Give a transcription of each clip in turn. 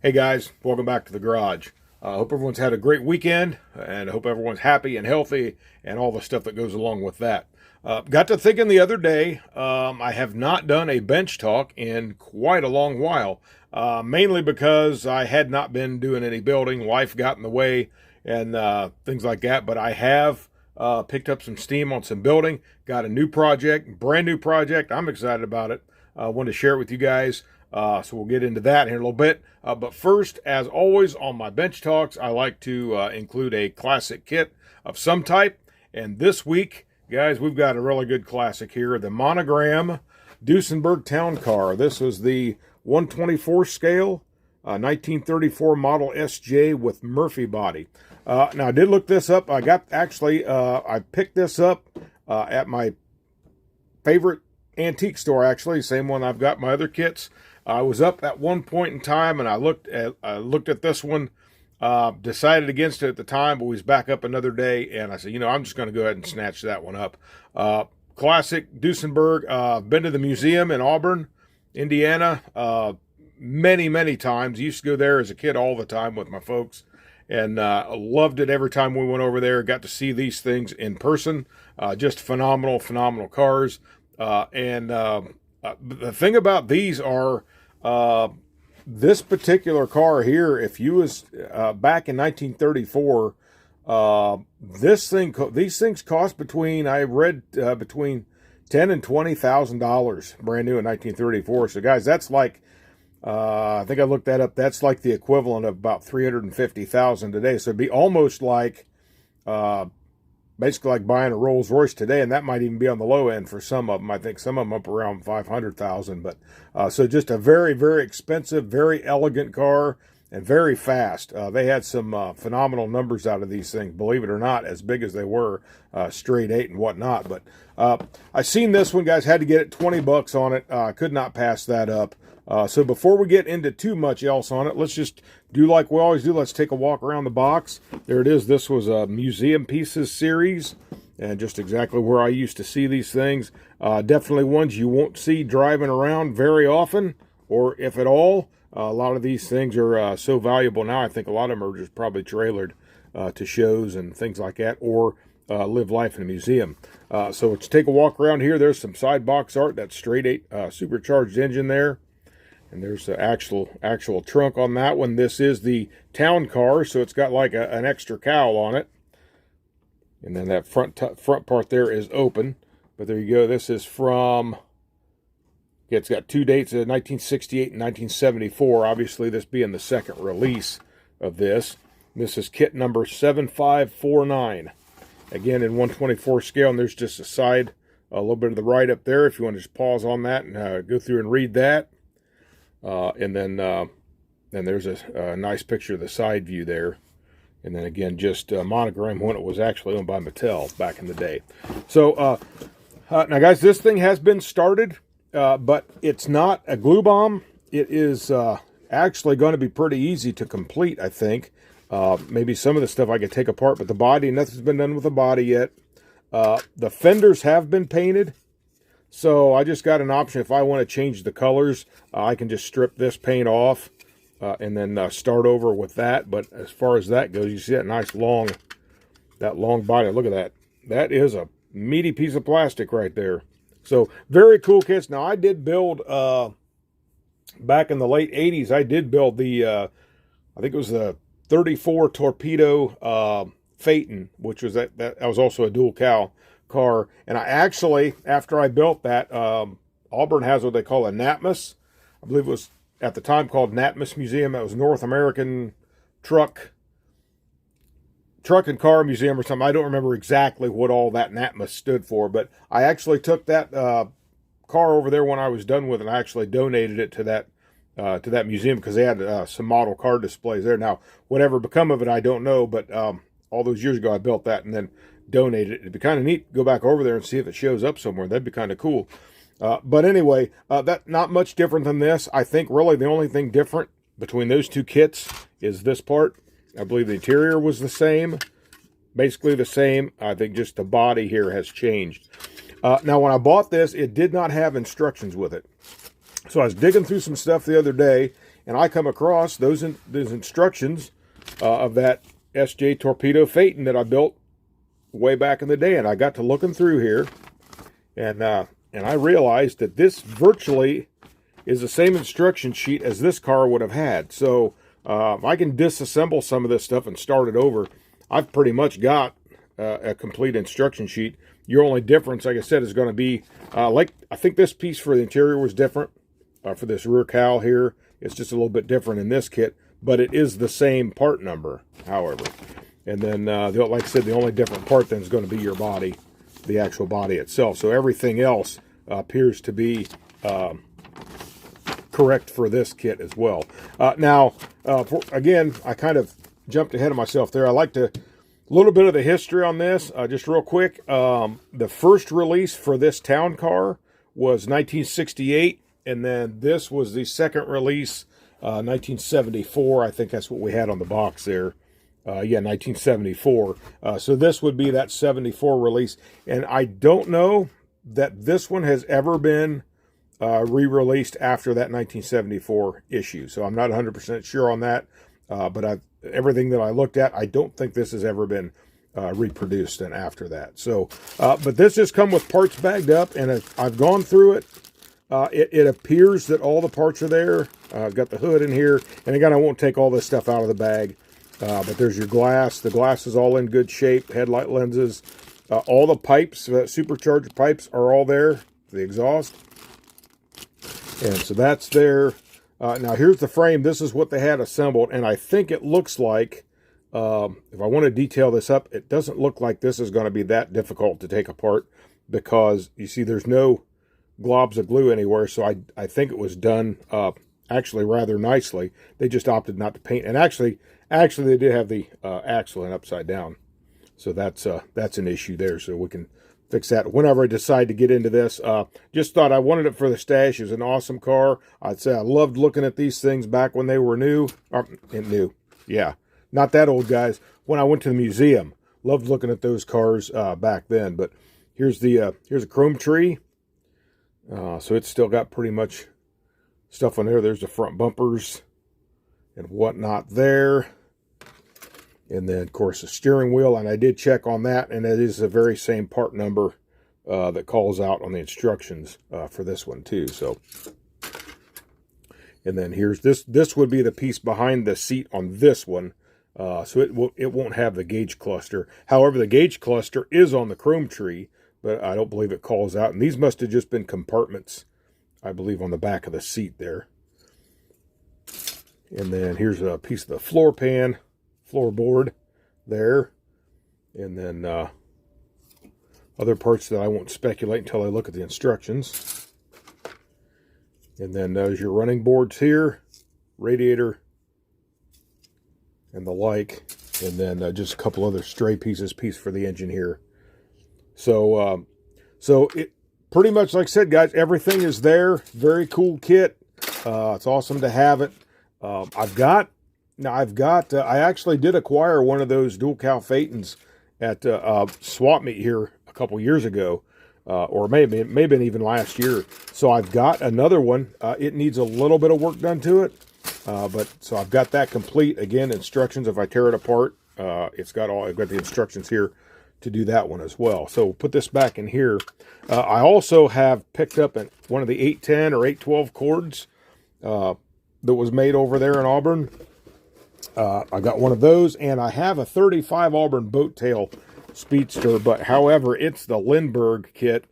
Hey guys, welcome back to the garage. I hope everyone's had a great weekend, and I hope everyone's happy and healthy and all the stuff that goes along with that. Got to thinking the other day, I have not done a bench talk in quite a long while, mainly because I had not been doing any building. Life got in the way and things like that, but I have picked up some steam on some building, got a new project, brand new project. I'm excited about it. I wanted to share it with you guys. So we'll get into that here in a little bit. But first, as always, on my bench talks, I like to include a classic kit of some type. And this week, guys, we've got a really good classic here, the Monogram Duesenberg Town Car. This was the 124 scale, 1934 model SJ with Murphy body. Now, I did look this up. I picked this up at my favorite antique store, actually, same one I've got my other kits. I was up at one point in time, and I looked at this one, decided against it at the time, but we was back up another day, and I said, I'm just going to go ahead and snatch that one up. Classic Duesenberg. Been to the museum in Auburn, Indiana, many times. Used to go there as a kid all the time with my folks, and loved it every time we went over there. Got to see these things in person. Just phenomenal cars. The thing about these are, this particular car here, if you was back in 1934, these things cost between $10,000 and $20,000 brand new in 1934. So guys, that's like, I think I looked that up. That's like the equivalent of about $350,000 today. So it'd be almost like, basically like buying a Rolls Royce today, and that might even be on the low end for some of them. I think some of them up around $500,000. But so just a very expensive, very elegant car, and very fast. They had some phenomenal numbers out of these things, believe it or not, as big as they were, straight 8 and whatnot. But I seen this one, guys. Had to get it, $20 on it. Could not pass that up. So before we get into too much else on it, let's just do like we always do. Let's take a walk around the box. There it is. This was a Museum Pieces series, and just exactly where I used to see these things. Definitely ones you won't see driving around very often, or if at all. A lot of these things are so valuable now. I think a lot of them are just probably trailered to shows and things like that, or live life in a museum. So let's take a walk around here. There's some side box art. That straight 8 supercharged engine there. And there's the actual trunk on that one. This is the town car, so it's got like an extra cowl on it. And then that front part there is open. But there you go. This is from, it's got 2 dates, 1968 and 1974. Obviously, this being the second release of this. This is kit number 7549. Again, in 124 scale, and there's just a little bit of the right up there if you want to just pause on that and go through and read that. And then there's a nice picture of the side view there. And then again, just Monogram when it was actually owned by Mattel back in the day. So now guys, this thing has been started, but it's not a glue bomb. It is actually going to be pretty easy to complete, I think. Maybe some of the stuff I could take apart, but the body, nothing's been done with the body yet. The fenders have been painted. So I just got an option. If I want to change the colors, I can just strip this paint off and then start over with that. But as far as that goes, you see that nice long body. Look at that. That is a meaty piece of plastic right there. So very cool kits. Now I did build, back in the late 80s, I did build the, I think it was the 34 torpedo Phaeton, which was that was also a dual cowl car. And I actually, after I built that, Auburn has what they call a NATMUS. I believe it was at the time called NATMUS Museum. That was North American Truck and Car Museum or something. I don't remember exactly what all that NATMUS stood for, but I actually took that car over there when I was done with it, and I actually donated it to that museum because they had some model car displays there. Now, whatever become of it, I don't know, but all those years ago I built that and then donated it. It'd be kind of neat to go back over there and see if it shows up somewhere. That'd be kind of cool. But anyway, that not much different than this. I think really the only thing different between those two kits is this part. I believe the interior was the same, basically the same. I think just the body here has changed. Now, when I bought this, it did not have instructions with it. So I was digging through some stuff the other day, and I come across those instructions of that SJ Torpedo Phaeton that I built way back in the day, and I got to looking through here, and I realized that this virtually is the same instruction sheet as this car would have had. So I can disassemble some of this stuff and start it over. I've pretty much got a complete instruction sheet. Your only difference, like I said, is going to be, I think this piece for the interior was different. For this rear cowl here, it's just a little bit different in this kit, but it is the same part number, however. And then, like I said, the only different part then is going to be your body, the actual body itself. So everything else appears to be correct for this kit as well. Again, I kind of jumped ahead of myself there. I like to, a little bit of the history on this, just real quick. The first release for this town car was 1968, and then this was the second release, 1974. I think that's what we had on the box there. 1974. So this would be that 74 release. And I don't know that this one has ever been re-released after that 1974 issue. So I'm not 100% sure on that. But everything that I looked at, I don't think this has ever been reproduced and after that. So, but this has come with parts bagged up, and I've gone through it. It appears that all the parts are there. I've got the hood in here. And again, I won't take all this stuff out of the bag. But there's your glass. The glass is all in good shape. Headlight lenses. All the pipes, supercharged pipes, are all there. The exhaust. And so that's there. Now here's the frame. This is what they had assembled. And I think it looks like, if I want to detail this up, it doesn't look like this is going to be that difficult to take apart. Because, you see, there's no globs of glue anywhere. So I think it was done actually rather nicely. They just opted not to paint. And actually they did have the axle in upside down. So that's an issue there. So we can fix that whenever I decide to get into this. Just thought I wanted it for the stash. It was an awesome car. I'd say I loved looking at these things back when they were new. Yeah, not that old, guys. When I went to the museum, loved looking at those cars back then. But here's a chrome tree. So it's still got pretty much stuff on there. There's the front bumpers and whatnot there. And then, of course, the steering wheel. And I did check on that, and it is the very same part number that calls out on the instructions for this one, too. So, and then here's this. This would be the piece behind the seat on this one. So it won't have the gauge cluster. However, the gauge cluster is on the chrome tree, but I don't believe it calls out. And these must have just been compartments, I believe, on the back of the seat there. And then here's a piece of the floorboard there. And then other parts that I won't speculate until I look at the instructions. And then there's your running boards here, radiator, and the like. And then just a couple other stray pieces, piece for the engine here. So it pretty much, like I said, guys, everything is there. Very cool kit. It's awesome to have it. I actually did acquire one of those dual cow Phaetons at swap meet here a couple years ago, or maybe even last year. So I've got another one. It needs a little bit of work done to it, but so I've got that complete. Again, instructions if I tear it apart. I've got the instructions here to do that one as well. So we'll put this back in here. I also have picked up one of the 810 or 812 cords that was made over there in Auburn. I got one of those, and I have a 35 Auburn boat tail Speedster, but however, it's the Lindbergh kit,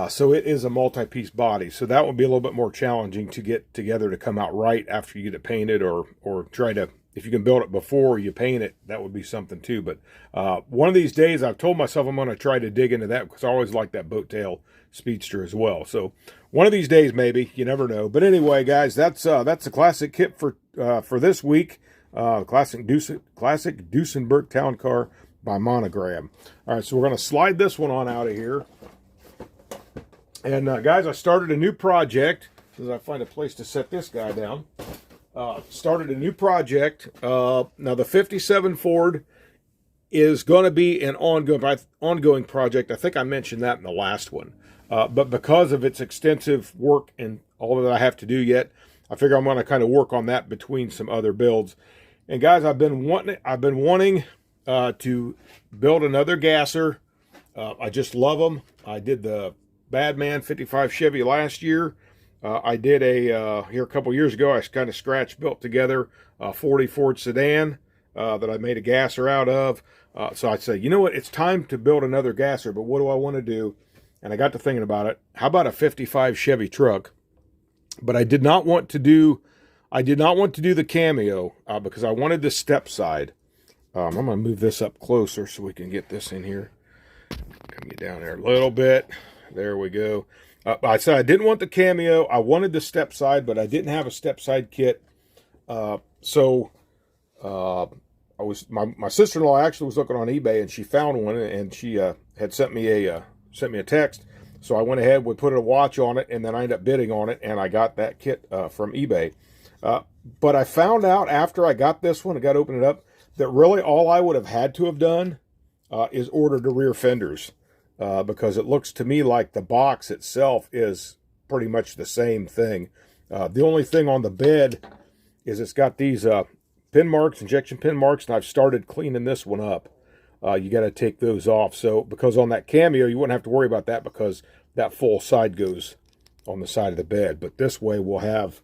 so it is a multi-piece body, so that would be a little bit more challenging to get together to come out right after you get it painted, or try to, if you can build it before you paint it, that would be something too. But one of these days, I've told myself I'm going to try to dig into that, because I always like that boat tail Speedster as well. So one of these days, maybe, you never know. But anyway, guys, that's a classic kit for this week. Classic Duesenberg Town Car by Monogram. All right, so we're going to slide this one on out of here. And guys, I started a new project. As I find a place to set this guy down. Started a new project. Now the 57 Ford is going to be an ongoing project. I think I mentioned that in the last one. But because of its extensive work and all that I have to do yet, I figure I'm going to kind of work on that between some other builds. And guys, I've been wanting to build another gasser. I just love them. I did the Badman 55 Chevy last year. I did here a couple years ago, I kind of scratch built together a 40 Ford sedan that I made a gasser out of. So I said, you know what, it's time to build another gasser, but what do I want to do? And I got to thinking about it. How about a 55 Chevy truck? But I did not want to do the Cameo because I wanted the step side. I'm going to move this up closer so we can get this in here. Come get down there a little bit. There we go. I said I didn't want the Cameo. I wanted the step side, but I didn't have a step side kit. So my sister-in-law actually was looking on eBay, and she found one, and she had sent me a text. So I went ahead, we put a watch on it, and then I ended up bidding on it, and I got that kit from eBay. But I found out after I got this one, I got to open it up, that really all I would have had to have done is ordered the rear fenders. Because it looks to me like the box itself is pretty much the same thing. The only thing on the bed is it's got these pin marks, injection pin marks, and I've started cleaning this one up. You got to take those off. So because on that Cameo, you wouldn't have to worry about that because that full side goes on the side of the bed. But this way we'll have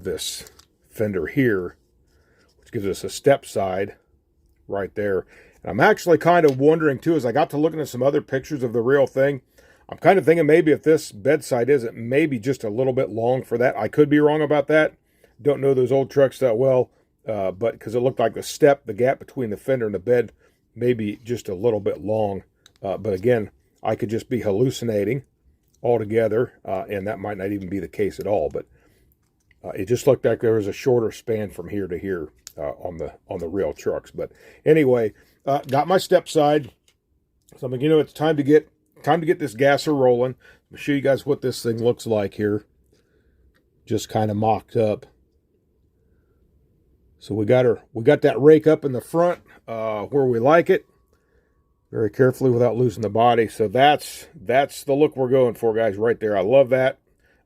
this fender here, which gives us a step side right there. And I'm actually kind of wondering too, as I got to looking at some other pictures of the real thing, I'm kind of thinking maybe if this bedside isn't maybe just a little bit long for that. I could be wrong about that. Don't know those old trucks that well, but because it looked like the gap between the fender and the bed, maybe just a little bit long. But again, I could just be hallucinating altogether, and that might not even be the case at all. But it just looked like there was a shorter span from here to here on the real trucks. But anyway, got my step side. So I'm like, you know, it's time to get this gasser rolling. I'll show you guys what this thing looks like here. Just kind of mocked up. So we got that rake up in the front where we like it, very carefully without losing the body. So that's the look we're going for, guys, right there. I love that.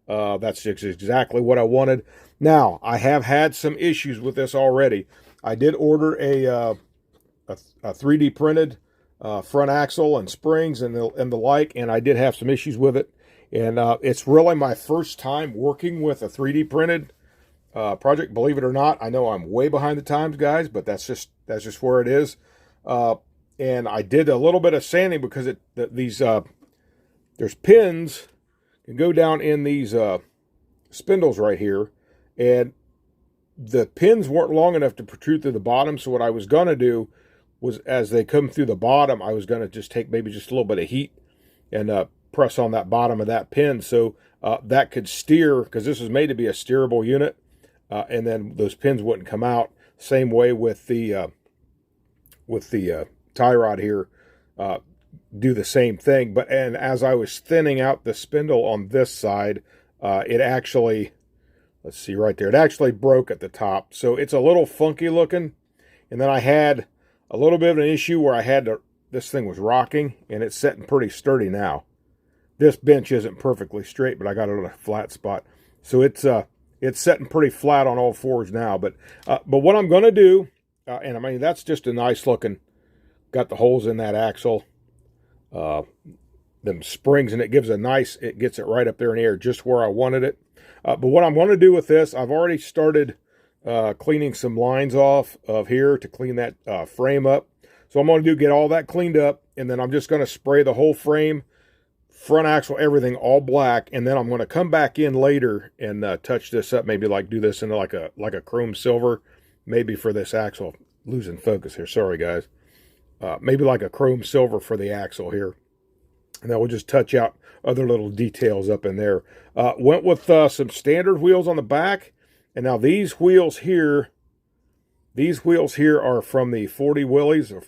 That's just exactly what I wanted. Now, I have had some issues with this already. I did order a 3D printed front axle and springs and the like, and I did have some issues with it. And it's really my first time working with a 3D printed project, believe it or not. I know I'm way behind the times, guys, but that's just where it is. And I did a little bit of sanding because there's pins can go down in these spindles right here, and the pins weren't long enough to protrude through the bottom. So what I was going to do was, as they come through the bottom, I was going to just take maybe just a little bit of heat and press on that bottom of that pin so that could steer, because this was made to be a steerable unit, and then those pins wouldn't come out. Same way with the tie rod here, do the same thing. And as I was thinning out the spindle on this side, it actually, let's see right there, it actually broke at the top. So it's a little funky looking. And then I had a little bit of an issue where this thing was rocking, and it's sitting pretty sturdy now. This bench isn't perfectly straight, but I got it on a flat spot. So it's sitting pretty flat on all fours now. But what I'm going to do, and I mean, that's just a nice looking, got the holes in that axle, them springs, and it gets it right up there in the air just where I wanted it. But what I'm going to do with this, I've already started cleaning some lines off of here to clean that frame up. So I'm going to get all that cleaned up, and then I'm just going to spray the whole frame, front axle, everything all black, and then I'm going to come back in later and touch this up, maybe like do this in like a chrome silver, maybe for this axle. Losing focus here, sorry guys. Maybe like a chrome silver for the axle here. And then we'll just touch out other little details up in there. Went with some standard wheels on the back. And now these wheels here are from the 40 Willys, or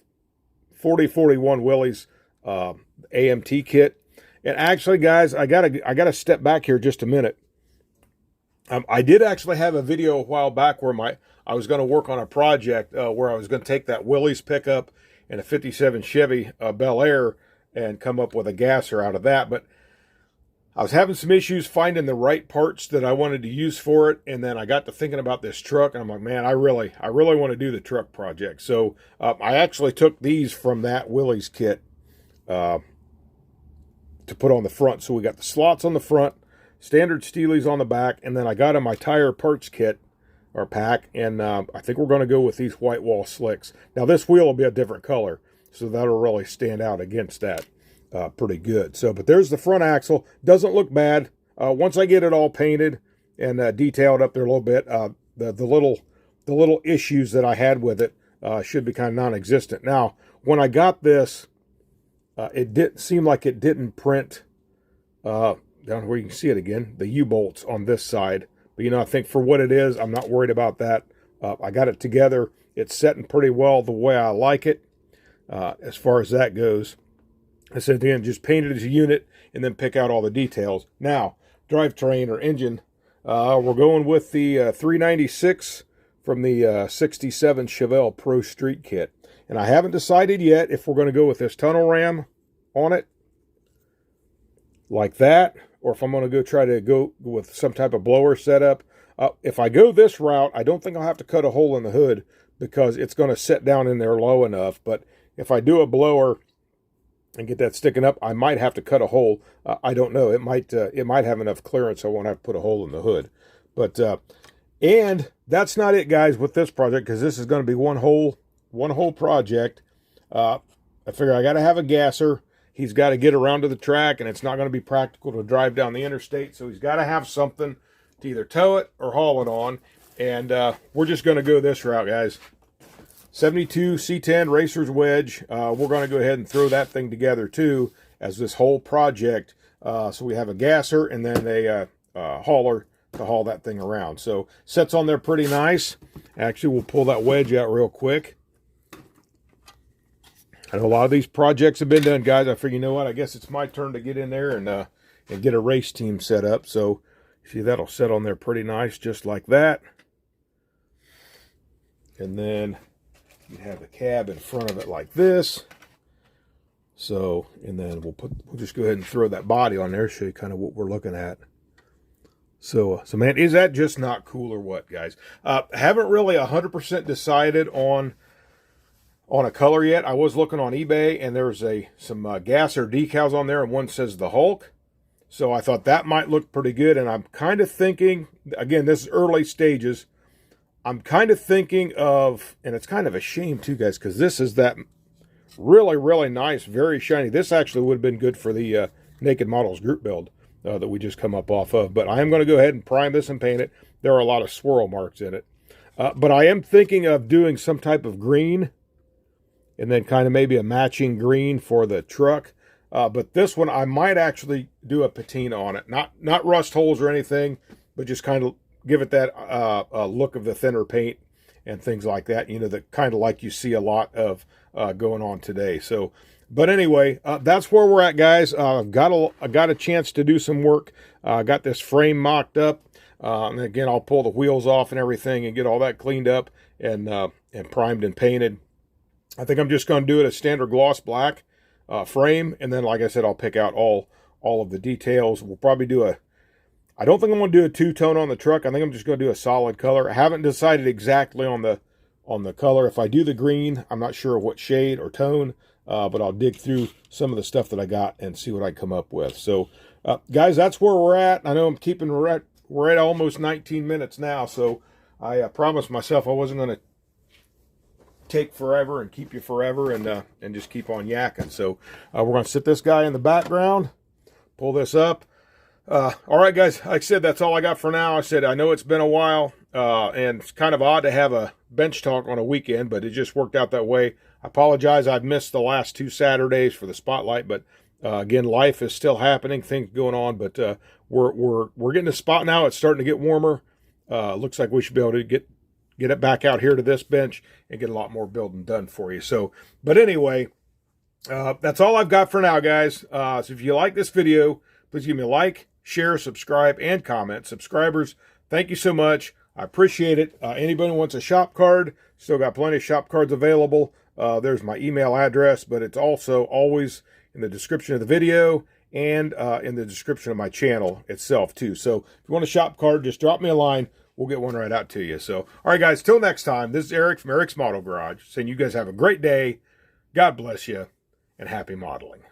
4041 Willys AMT kit. And actually, guys, I gotta step back here just a minute. I did actually have a video a while back where I was going to work on a project where I was going to take that Willys pickup and a 57 Chevy Bel Air and come up with a gasser out of that. But I was having some issues finding the right parts that I wanted to use for it, and then I got to thinking about this truck, and I'm like, man, I really want to do the truck project. So I actually took these from that Willys kit to put on the front. So we got the slots on the front, standard Steelies on the back, and then I got in my tire parts kit or pack, and I think we're going to go with these white wall slicks. Now this wheel will be a different color, so that'll really stand out against that. Pretty good. So, but there's the front axle. Doesn't look bad. Once I get it all painted and detailed up there a little bit, the little issues that I had with it should be kind of non-existent. Now, when I got this, it didn't seem like it didn't print down where you can see it again, the U-bolts on this side. But I think for what it is, I'm not worried about that. I got it together. It's setting pretty well the way I like it as far as that goes. I said again, just paint it as a unit and then pick out all the details. Now, drivetrain or engine, we're going with the 396 from the 67 Chevelle Pro Street Kit. And I haven't decided yet if we're going to go with this tunnel ram on it, like that, or if I'm going to try to go with some type of blower setup. If I go this route, I don't think I'll have to cut a hole in the hood because it's going to set down in there low enough. But if I do a blower and get that sticking up, I might have to cut a hole. I don't know. It might have enough clearance, so I won't have to put a hole in the hood. But and that's not it, guys, with this project, because this is going to be one whole project. I figure I got to have a gasser. He's got to get around to the track, and it's not going to be practical to drive down the interstate, so he's got to have something to either tow it or haul it on. And we're just going to go this route, guys. 72 C10 Racer's Wedge. We're going to go ahead and throw that thing together too as this whole project. So we have a gasser and then a hauler to haul that thing around. So sets on there pretty nice. Actually, we'll pull that wedge out real quick. I know a lot of these projects have been done, guys. I figure, you know what? I guess it's my turn to get in there and get a race team set up. So see, that'll set on there pretty nice, just like that. And then you have the cab in front of it like this. So, and then we'll just go ahead and throw that body on there, show you kind of what we're looking at. So man, is that just not cool or what, guys? Haven't really 100% decided on a color yet. I was looking on eBay, and there's some gasser decals on there, and one says the Hulk. So I thought that might look pretty good, and I'm kind of thinking, again, this is early stages, I'm kind of thinking of, and it's kind of a shame too, guys, because this is that really, really nice, very shiny. This actually would have been good for the Naked Models group build that we just come up off of. But I am going to go ahead and prime this and paint it. There are a lot of swirl marks in it. But I am thinking of doing some type of green, and then kind of maybe a matching green for the truck. But this one, I might actually do a patina on it. Not rust holes or anything, but just kind of give it that look of the thinner paint and things like that, the kind of like you see a lot of going on today. So, but anyway, that's where we're at, guys. I got a chance to do some work. Got this frame mocked up, and again, I'll pull the wheels off and everything and get all that cleaned up and primed and painted. I think I'm just going to do it a standard gloss black frame, and then, like I said, I'll pick out all of the details. We'll probably do I don't think I'm going to do a two-tone on the truck. I think I'm just going to do a solid color. I haven't decided exactly on the color. If I do the green, I'm not sure what shade or tone, but I'll dig through some of the stuff that I got and see what I come up with. So, guys, that's where we're at. I know we're at almost 19 minutes now, so I promised myself I wasn't going to take forever and keep you forever and just keep on yakking. So we're going to sit this guy in the background, pull this up. All right, guys, like I said, that's all I got for now. I know it's been a while, and it's kind of odd to have a bench talk on a weekend, but it just worked out that way. I apologize. I've missed the last 2 Saturdays for the spotlight, but again, life is still happening, things going on, but we're getting a spot now. It's starting to get warmer. Looks like we should be able to get it back out here to this bench and get a lot more building done for you. So, but anyway, that's all I've got for now, guys. So if you like this video, please give me a like, share, subscribe, and comment. Subscribers, thank you so much. I appreciate it. Anybody who wants a shop card, still got plenty of shop cards available. There's my email address, but it's also always in the description of the video and in the description of my channel itself too. So if you want a shop card, just drop me a line. We'll get one right out to you. So, all right, guys, till next time, this is Eric from Eric's Model Garage saying you guys have a great day. God bless you, and happy modeling.